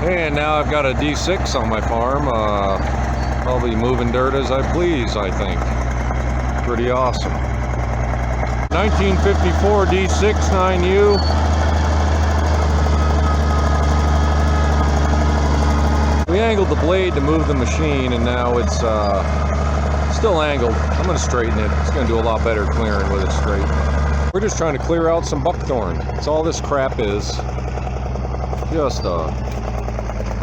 And now I've got a D6 on my farm. I'll be moving dirt as I please, I think. Pretty awesome. 1954 D6 9U. We angled the blade to move the machine, and now it's still angled. I'm going to straighten it. It's going to do a lot better clearing with it straight. We're just trying to clear out some buckthorn. That's all this crap is. Just a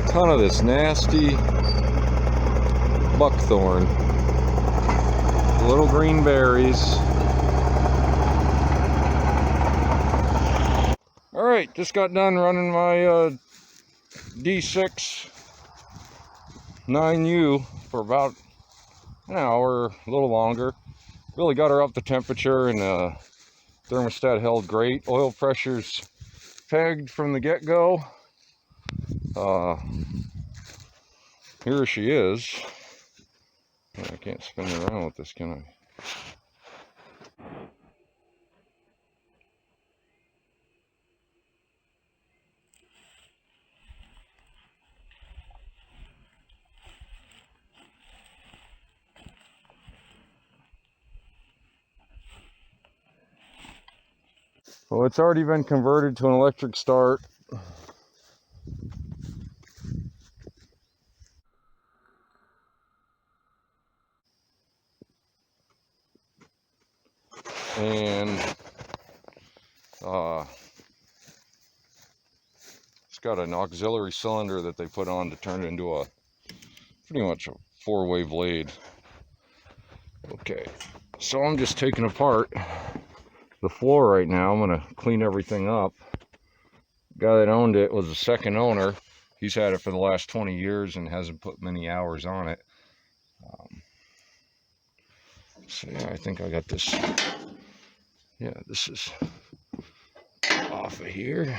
ton of this nasty buckthorn. Little green berries. Alright, just got done running my D6 9U for about an hour, a little longer. Really got her up to temperature, and thermostat held great. Oil pressure's pegged from the get-go. Here she is. I can't spin it around with this, can I? Well, it's already been converted to an electric start. And it's got an auxiliary cylinder that they put on to turn it into a pretty much a four-way blade. Okay, so I'm just taking apart the floor right now. I'm gonna clean everything up. The guy that owned it was the second owner. He's had it for the last 20 years and hasn't put many hours on it. So yeah, I think I got this. Yeah, this is off of here.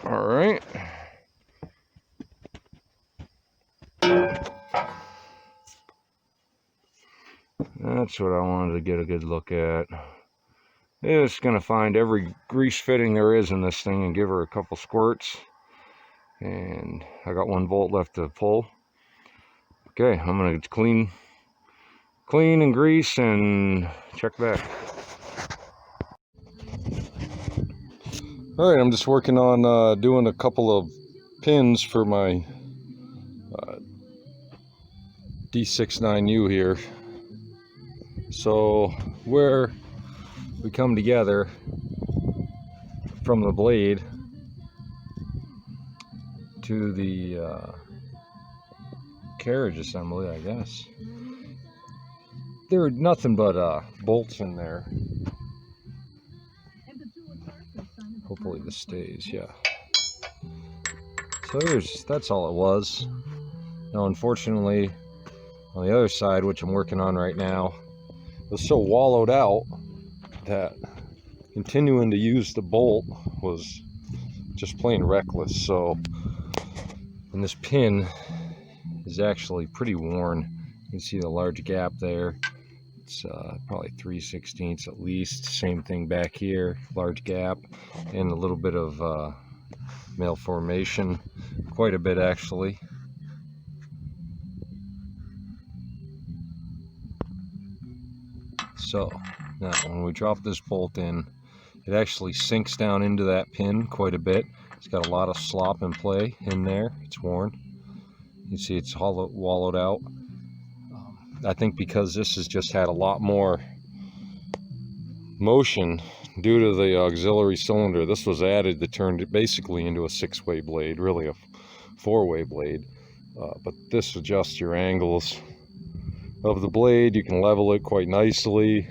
All right. That's what I wanted to get a good look at. It's going to find every grease fitting there is in this thing and give her a couple squirts. And I got one bolt left to pull. Okay, I'm going to clean and grease and check back. Alright, I'm just working on doing a couple of pins for my D6 9U here. So where we come together from the blade to the carriage assembly, I guess, there are nothing but bolts in there. Hopefully this stays, yeah. So that's all it was. Now unfortunately on the other side, which I'm working on right now, it was so wallowed out that continuing to use the bolt was just plain reckless. So, and this pin is actually pretty worn. You can see the large gap there. It's probably 3/16 at least. Same thing back here, large gap, and a little bit of malformation, quite a bit actually. So now when we drop this bolt in, it actually sinks down into that pin quite a bit. It's got a lot of slop and play in there. It's worn. You see it's wallowed out. I think because this has just had a lot more motion due to the auxiliary cylinder. This was added that turned it basically into a 6-way blade, really a 4-way blade. But this adjusts your angles of the blade. You can level it quite nicely,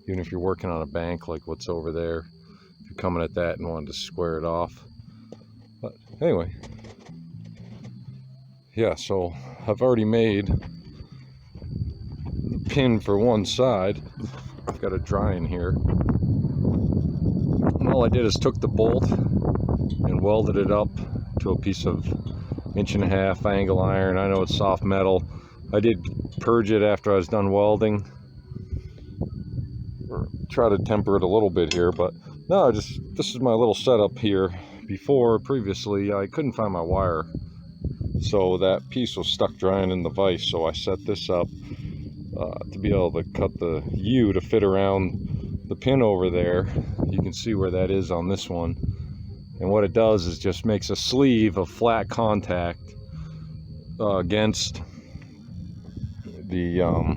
even if you're working on a bank like what's over there. If you're coming at that and wanting to square it off. But anyway, yeah, so I've already made the pin for one side. I've got it drying here. And all I did is took the bolt and welded it up to a piece of 1.5" angle iron. I know it's soft metal. I did purge it after I was done welding. or try to temper it a little bit here. But no, this is my little setup here. Previously I couldn't find my wire, so that piece was stuck drying in the vise, so I set this up to be able to cut the U to fit around the pin over there. You can see where that is on this one, and what it does is just makes a sleeve of flat contact against the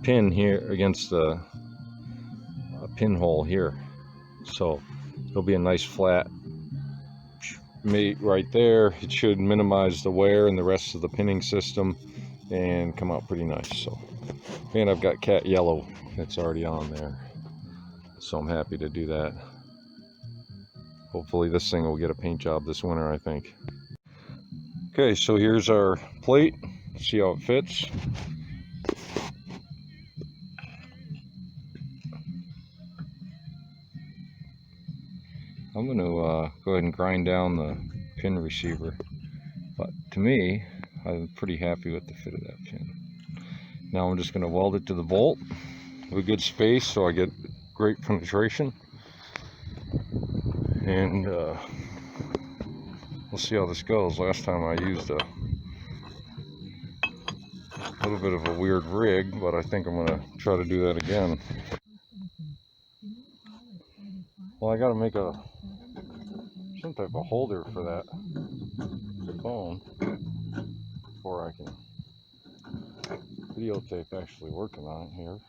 pin here, against the pinhole here, so it'll be a nice flat mate right there. It should minimize the wear and the rest of the pinning system and come out pretty nice. So, and I've got cat yellow that's already on there, so I'm happy to do that. Hopefully this thing will get a paint job this winter, I think. Okay, so here's our plate. See how it fits. I'm going to go ahead and grind down the pin receiver, but to me, I'm pretty happy with the fit of that pin. Now I'm just going to weld it to the bolt with a good space so I get great penetration, and we'll see how this goes. Last time I used a little bit of a weird rig, but I think I'm going to try to do that again. Well, I got to make some type of holder for that phone before I can videotape actually working on it here.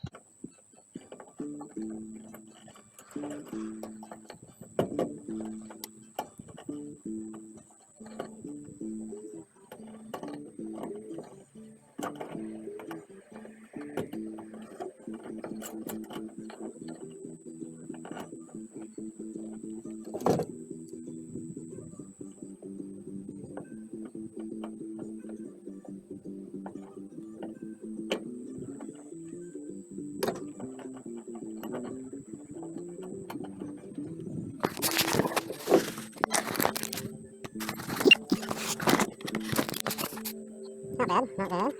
Not bad, not bad.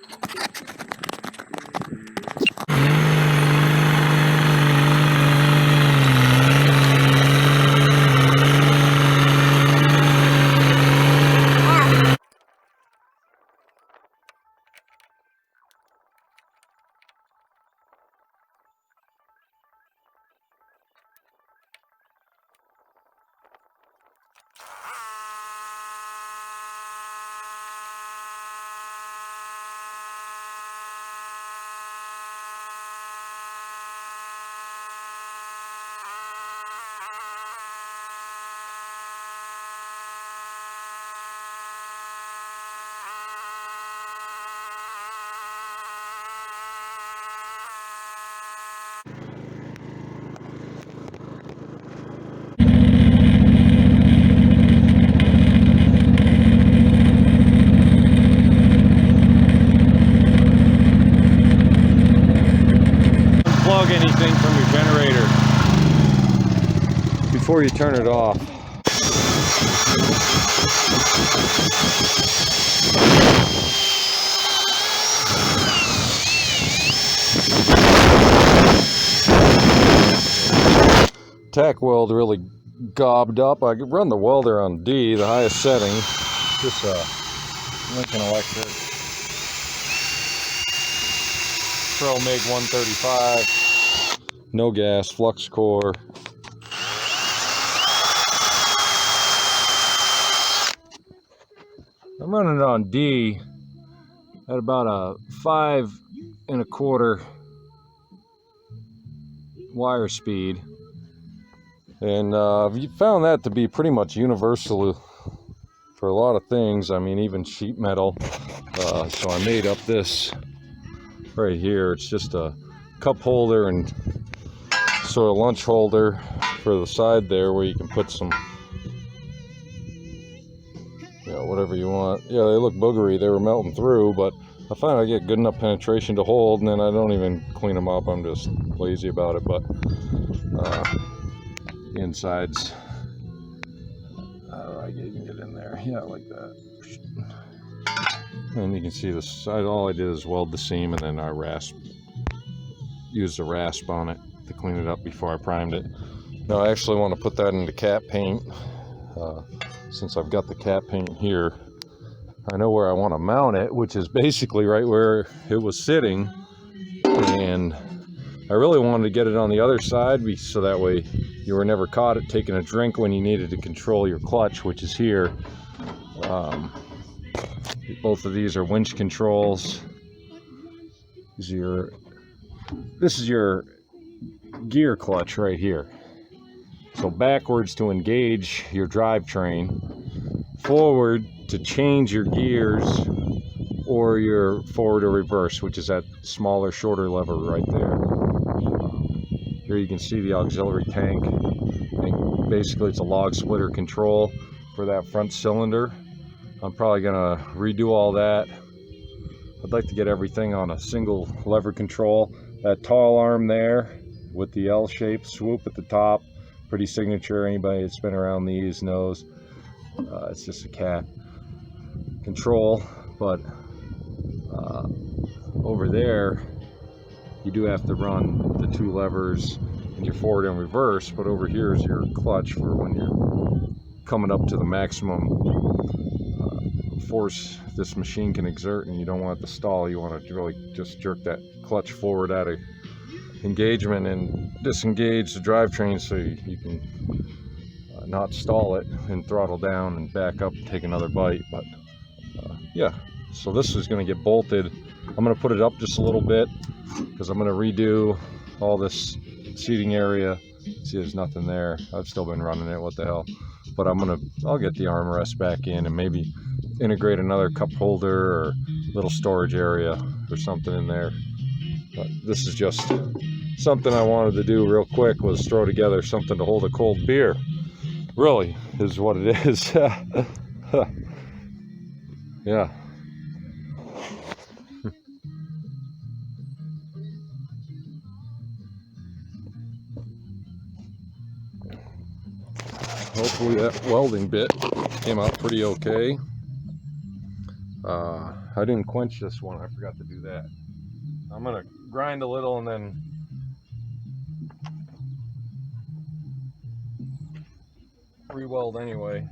Unplug anything from your generator before you turn it off. Tack weld really gobbed up. I could run the welder on D, the highest setting. Just Lincoln Electric Pro MIG 135, no gas, flux core. I'm running it on D at about a 5 1/4 wire speed, and you found that to be pretty much universal for a lot of things. I mean, even sheet metal. So I made up this right here. It's just a cup holder and sort of lunch holder for the side there, where you can put some, whatever you want. Yeah, they look boogery. They were melting through, but I find I get good enough penetration to hold, and then I don't even clean them up. I'm just lazy about it. But the insides, I can get in there. Yeah, like that. And you can see the side. All I did is weld the seam, and then I rasped used a rasp on it to clean it up before I primed it. Now I actually want to put that into cat paint. Since I've got the cat paint here, I know where I want to mount it, which is basically right where it was sitting. And I really wanted to get it on the other side so that way you were never caught at taking a drink when you needed to control your clutch, which is here. Both of these are winch controls. This is your gear clutch right here. So backwards to engage your drivetrain, forward to change your gears, or your forward or reverse, which is that smaller, shorter lever right there. Here you can see the auxiliary tank, and basically it's a log splitter control for that front cylinder. I'm probably gonna redo all that. I'd like to get everything on a single lever control. That tall arm there with the L-shaped swoop at the top, pretty signature. Anybody that's been around these knows it's just a cat control. But over there you do have to run the two levers in your forward and reverse, but over here is your clutch for when you're coming up to the maximum force this machine can exert and you don't want it to stall. You want to really just jerk that clutch forward out of engagement and disengage the drivetrain so you can not stall it and throttle down and back up and take another bite. But yeah, so this is going to get bolted. I'm going to put it up just a little bit because I'm going to redo all this seating area. See, there's nothing there. I've still been running it, what the hell. But I'll get the armrest back in and maybe integrate another cup holder or little storage area or something in there. But this is just something I wanted to do real quick, was throw together something to hold a cold beer. Really is what it is. Yeah. Hopefully that welding bit came out pretty okay. I didn't quench this one. I forgot to do that. I'm gonna grind a little and then re-weld anyway.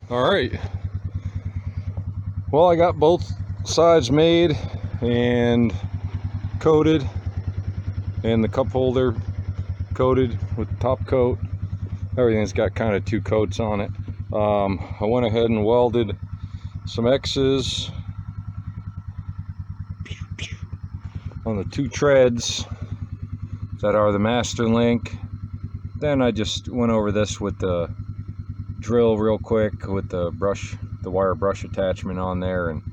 All right, well, I got both sides made and coated, and the cup holder coated with the top coat. Everything's got kind of two coats on it. I went ahead and welded some X's on the two treads that are the master link. Then I just went over this with the drill real quick with the wire brush attachment on there, and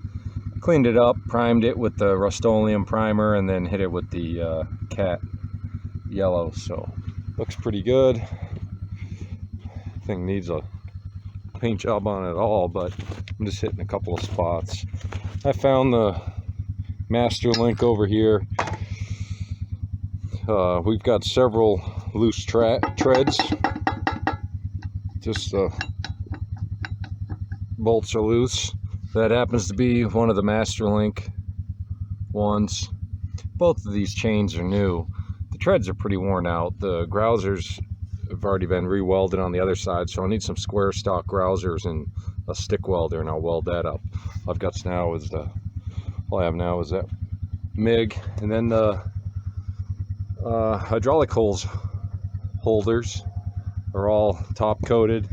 cleaned it up, primed it with the Rust-Oleum primer, and then hit it with the cat yellow. So looks pretty good. Thing needs a paint job on it all, but I'm just hitting a couple of spots. I found the master link over here. We've got several loose treads. Just the bolts are loose. That happens to be one of the master link ones. Both of these chains are new. The treads are pretty worn out. The grousers have already been re-welded on the other side, so I need some square stock grousers and a stick welder, and I'll weld that up. All I have now is that MIG, and then the hydraulic holders are all top coated.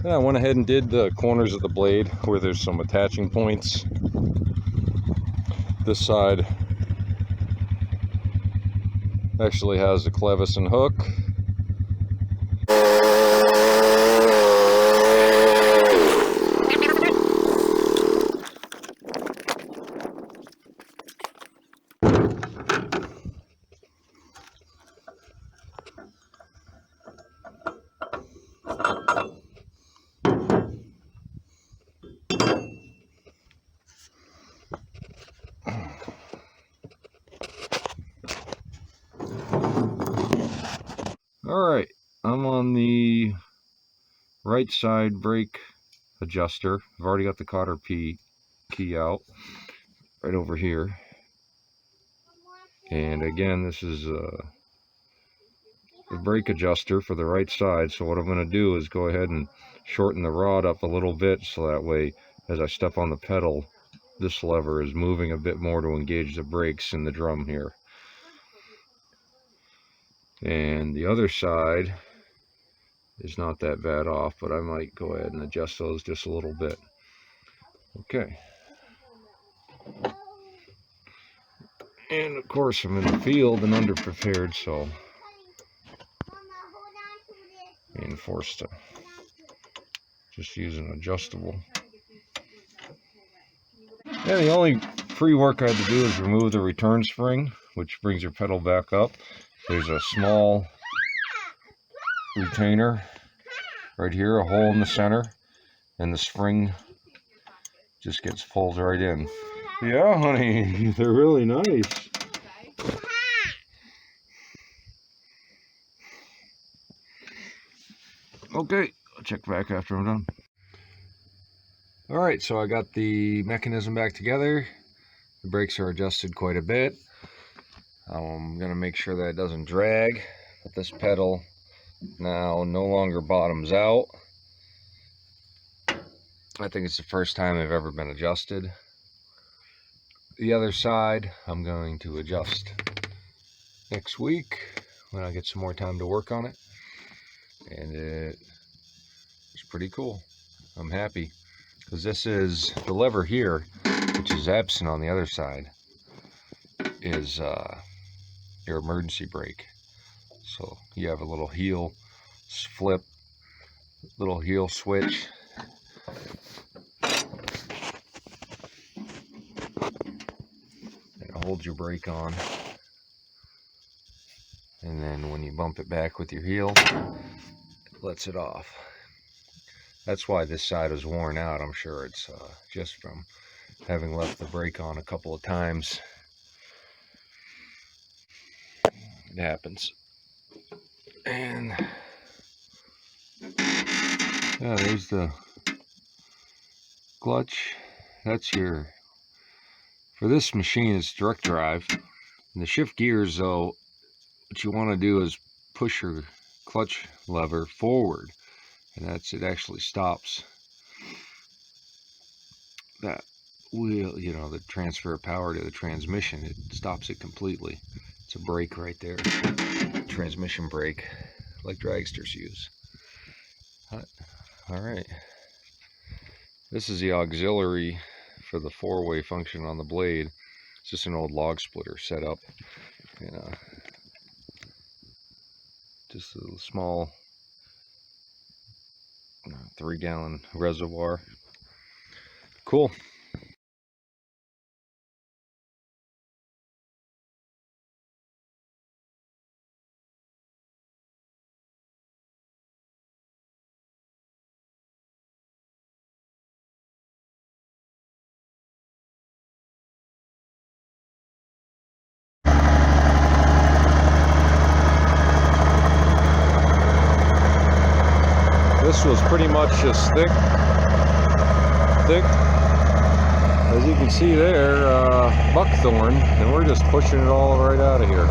And I went ahead and did the corners of the blade where there's some attaching points. This side actually has a clevis and hook. Alright, I'm on the right side brake adjuster. I've already got the cotter key out right over here. And again, this is the brake adjuster for the right side. So what I'm going to do is go ahead and shorten the rod up a little bit, so that way as I step on the pedal, this lever is moving a bit more to engage the brakes in the drum here. And the other side is not that bad off, but I might go ahead and adjust those just a little bit. Okay. And of course I'm in the field and underprepared, so being forced to just use an adjustable. Yeah, the only pre-work I had to do is remove the return spring, which brings your pedal back up. There's a small retainer right here, a hole in the center, and the spring just gets pulled right in. Yeah, honey, they're really nice. Okay, I'll check back after I'm done. Alright, so I got the mechanism back together. The brakes are adjusted quite a bit. I'm going to make sure that it doesn't drag. But this pedal now no longer bottoms out. I think it's the first time they've ever been adjusted. The other side I'm going to adjust next week when I get some more time to work on it. And it's pretty cool. I'm happy. Because this is the lever here, which is absent on the other side, is your emergency brake. So you have a little heel flip, little heel switch. And it holds your brake on. And then when you bump it back with your heel, it lets it off. That's why this side is worn out. I'm sure it's just from having left the brake on a couple of times. It happens. And yeah, there's the clutch. That's your, for this machine it's direct drive. And the shift gears, though, what you want to do is push your clutch lever forward. And that's, it actually stops that wheel, you know, the transfer of power to the transmission. It stops it completely. It's a brake right there, transmission brake, like dragsters use. All right, this is the auxiliary for the four-way function on the blade. It's just an old log splitter set up in just a small 3-gallon reservoir. Cool. This was pretty much just thick. As you can see there, buckthorn, and we're just pushing it all right out of here.